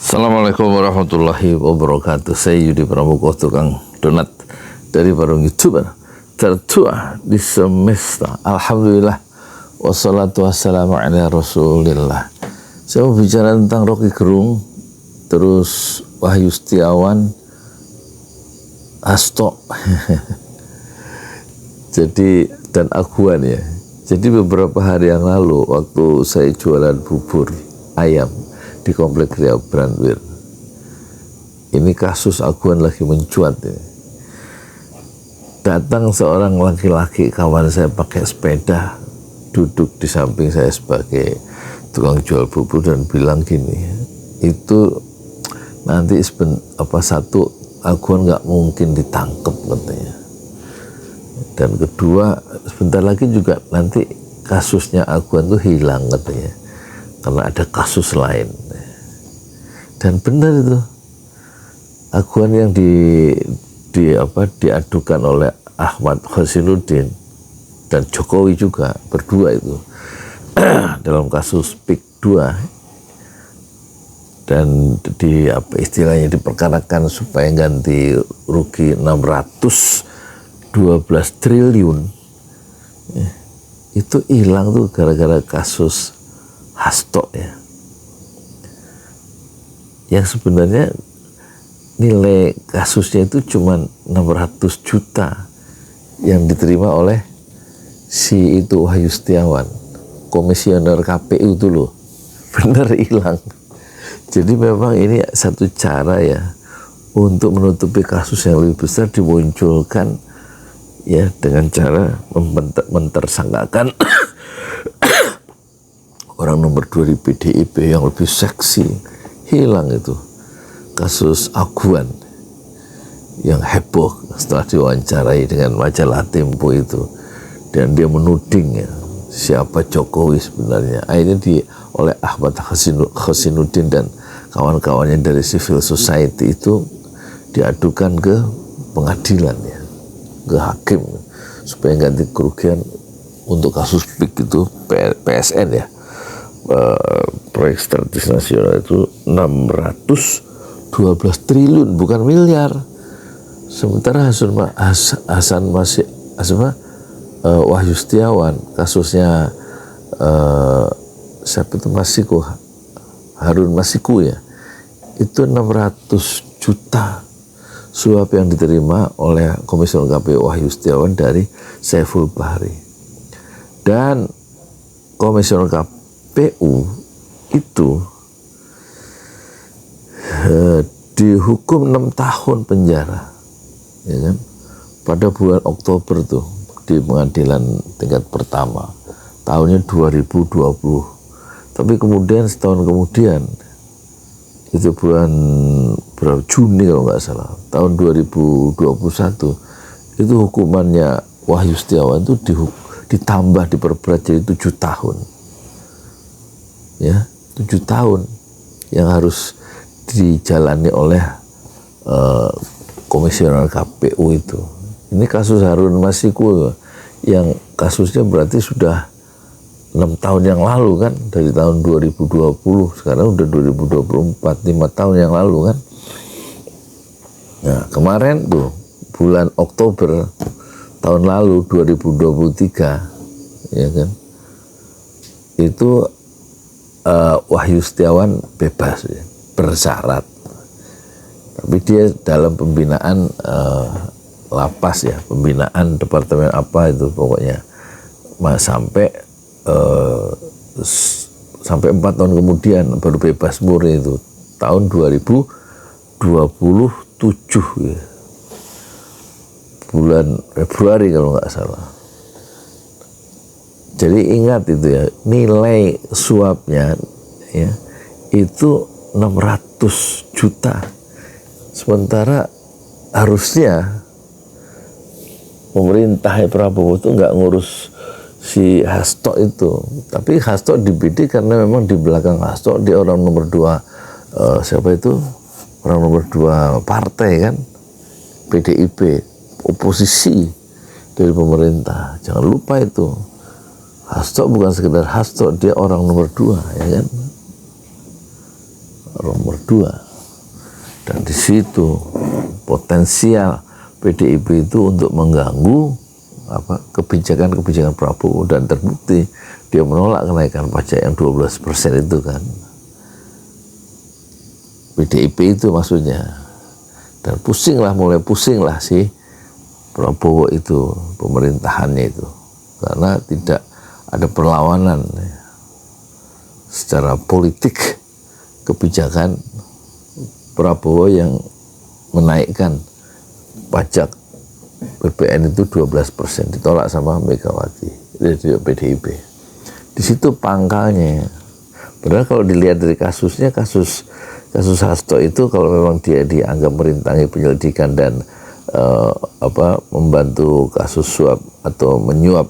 Assalamualaikum warahmatullahi wabarakatuh. Saya Yudi Pramuko, tukang donat dari para YouTuber tertua di semesta. Alhamdulillah, wassalatu wassalamu ala rasulillah. Saya mau bicara tentang Rocky Gerung, terus Wahyu Setiawan, Hasto jadi dan Aguan ya. Jadi beberapa hari yang lalu waktu saya jualan bubur ayam di Komplek Riau Brandwir, ini kasus Aguan lagi mencuat ini. Datang seorang laki-laki kawan saya pakai sepeda, duduk di samping saya sebagai tukang jual bubur dan bilang gini, itu nanti satu Aguan nggak mungkin ditangkap katanya, dan kedua sebentar lagi juga nanti kasusnya Aguan tuh hilang katanya karena ada kasus lain. Dan benar itu, Aguan yang diadukan oleh Ahmad Khosinuddin dan Jokowi juga berdua itu dalam kasus PIK 2, dan istilahnya diperkarakan supaya ganti rugi 612 triliun, itu hilang tuh gara-gara kasus Hasto ya, yang sebenarnya nilai kasusnya itu cuma 600 juta yang diterima oleh si itu Wahyu Setiawan, komisioner KPU itu loh, bener hilang. Jadi memang ini satu cara ya untuk menutupi kasus yang lebih besar, dimunculkan ya dengan cara mentersangkakan orang nomor 2 di PDIP yang lebih seksi. Hilang itu kasus Aguan yang heboh setelah diwawancarai dengan majalah Tempo itu, dan dia menuding ya siapa Jokowi sebenarnya. Akhirnya oleh Ahmad Khosinuddin dan kawan-kawannya dari civil society itu diadukan ke pengadilan ya, ke hakim, supaya ganti kerugian untuk kasus PIK itu PSN ya, proyek strategis nasional itu 612 triliun, bukan miliar. Sementara Wahyu Setiawan kasusnya siapa itu, Harun Masiku ya, itu 600 juta suap yang diterima oleh komisioner KPU Wahyu Setiawan dari Saiful Bahri. Dan komisioner KPU itu dihukum 6 tahun penjara ya kan, pada bulan Oktober tuh di pengadilan tingkat pertama tahunnya 2020. Tapi kemudian setahun kemudian, itu bulan Juni kalau nggak salah, tahun 2021, itu hukumannya Wahyu Setiawan itu ditambah, diperberat jadi 7 tahun ya, 7 tahun yang harus dijalani oleh komisioner KPU itu. Ini kasus Harun Masiku yang kasusnya berarti sudah 6 tahun yang lalu kan, dari tahun 2020, sekarang udah 2024, 5 tahun yang lalu kan. Nah kemarin tuh bulan Oktober tahun lalu 2023 ya kan, itu Wahyu Setiawan bebas ya, bersyarat, tapi dia dalam pembinaan lapas ya, pembinaan departemen apa itu pokoknya, sampai 4 tahun kemudian baru bebas murni itu tahun 2027 ya, bulan Februari kalau nggak salah. Jadi ingat itu ya, nilai suapnya ya itu 600 juta. Sementara harusnya pemerintah Prabowo itu nggak ngurus si Hasto itu, tapi Hasto dibidik karena memang di belakang Hasto dia orang nomor 2, siapa itu orang nomor 2 partai kan, PDIP, oposisi dari pemerintah. Jangan lupa itu, Hasto bukan sekedar Hasto, dia orang nomor 2 ya kan. nomor 2. Dan di situ potensial PDIP itu untuk mengganggu kebijakan-kebijakan Prabowo, dan terbukti dia menolak kenaikan pajak yang 12% itu kan. PDIP itu maksudnya. Dan mulai pusinglah si Prabowo itu, pemerintahannya itu, karena tidak ada perlawanan secara politik kebijakan Prabowo yang menaikkan pajak BPN itu 12%, ditolak sama Megawati dari PDIP. Di situ pangkalnya. Padahal kalau dilihat dari kasusnya, kasus Hasto itu kalau memang dia dianggap merintangi penyelidikan dan membantu kasus suap atau menyuap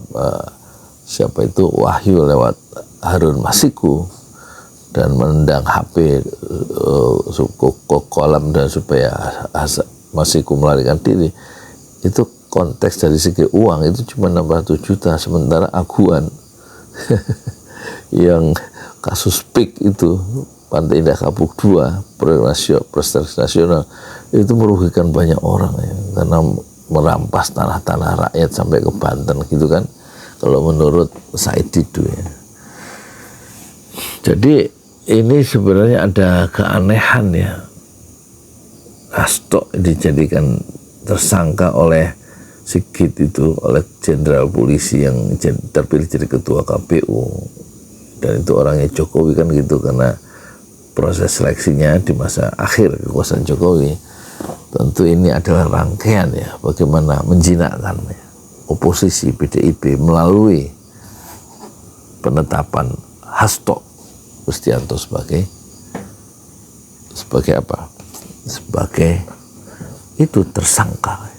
siapa itu Wahyu lewat Harun Masiku, dan menendang HP kolam dan supaya Masiku melarikan diri, itu konteks dari segi uang itu cuma 600 juta, sementara Aguan yang kasus PIK itu Pantai Indah Kapuk 2 prestasi nasional itu merugikan banyak orang ya, karena merampas tanah-tanah rakyat sampai ke Banten gitu kan, kalau menurut Said Didu ya. Jadi ini sebenarnya ada keanehan ya, Hasto dijadikan tersangka oleh Sigit itu, oleh jenderal polisi yang terpilih jadi ketua KPU, dan itu orangnya Jokowi kan gitu, karena proses seleksinya di masa akhir kekuasaan Jokowi. Tentu ini adalah rangkaian ya, bagaimana menjinakkan ya, oposisi PDIP melalui penetapan Hasto Kristianto sebagai apa? Sebagai itu tersangka,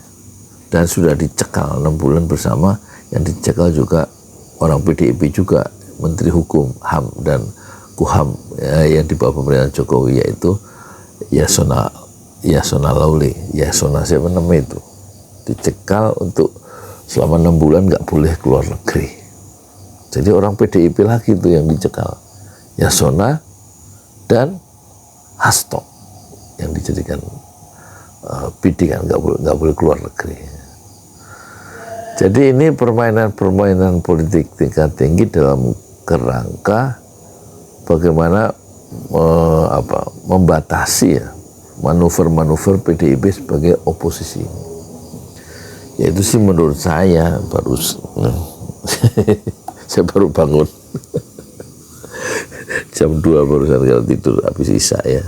dan sudah dicekal 6 bulan bersama. Yang dicekal juga orang PDIP juga, Menteri Hukum, HAM dan Kuham yang di bawah pemerintahan Jokowi, yaitu Yasona Lauli. Yasona siapa namanya itu, dicekal untuk selama 6 bulan nggak boleh keluar negeri. Jadi orang PDIP lagi itu yang dicekal, Yasona dan Hasto yang dijadikan bidikan, nggak boleh keluar negeri. Jadi ini permainan politik tingkat tinggi dalam kerangka bagaimana membatasi ya manuver-manuver PDIP sebagai oposisi. Ya itu sih menurut saya saya baru bangun jam 2 barusan kalau tidur habis isya ya.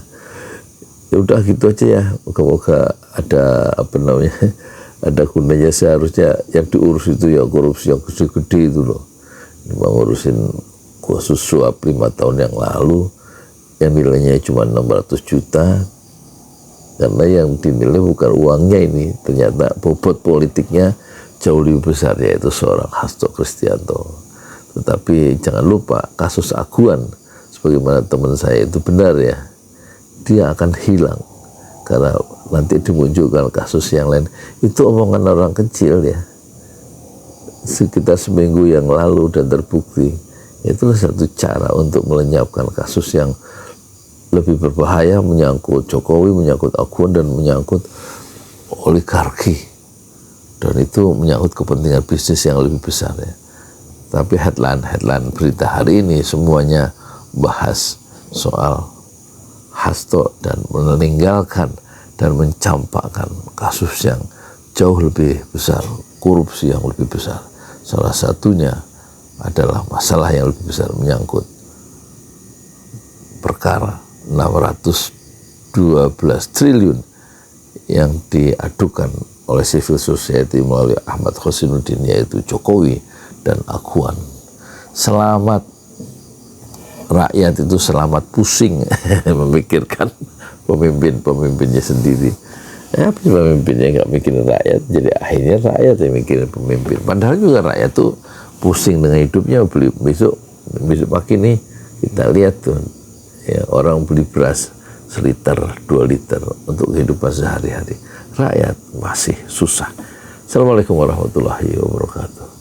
Ya udah gitu aja ya, moga-moga ada ada gunanya. Seharusnya yang diurus itu ya korupsi yang gede-gede itu loh. Ngurusin kasus suap 5 tahun yang lalu yang nilainya cuma 600 juta, karena yang dinilai bukan uangnya ini, ternyata bobot politiknya jauh lebih besar, yaitu seorang Hasto Kristianto. Tetapi jangan lupa kasus Aguan, sebagaimana teman saya itu benar ya, dia akan hilang karena nanti dimunculkan kasus yang lain. Itu omongan orang kecil ya, sekitar seminggu yang lalu, dan terbukti. Itulah satu cara untuk melenyapkan kasus yang lebih berbahaya, menyangkut Jokowi, menyangkut Aguan, dan menyangkut oligarki, dan itu menyangkut kepentingan bisnis yang lebih besar ya. Tapi headline berita hari ini semuanya bahas soal Hasto dan meninggalkan dan mencampakkan kasus yang jauh lebih besar, korupsi yang lebih besar. Salah satunya adalah masalah yang lebih besar, menyangkut perkara 612 triliun yang diadukan oleh civil society melalui Ahmad Khosinuddin, yaitu Jokowi dan Aguan. Selamat rakyat itu selamat pusing memikirkan pemimpinnya sendiri. Pemimpinnya nggak mikirin rakyat, jadi akhirnya rakyat yang mikirin pemimpin. Padahal juga rakyat tuh pusing dengan hidupnya. Beli besok pagi nih kita lihat tuh ya, orang beli beras 1 liter 2 liter untuk kehidupan sehari-hari. Rakyat masih susah. Assalamualaikum warahmatullahi wabarakatuh.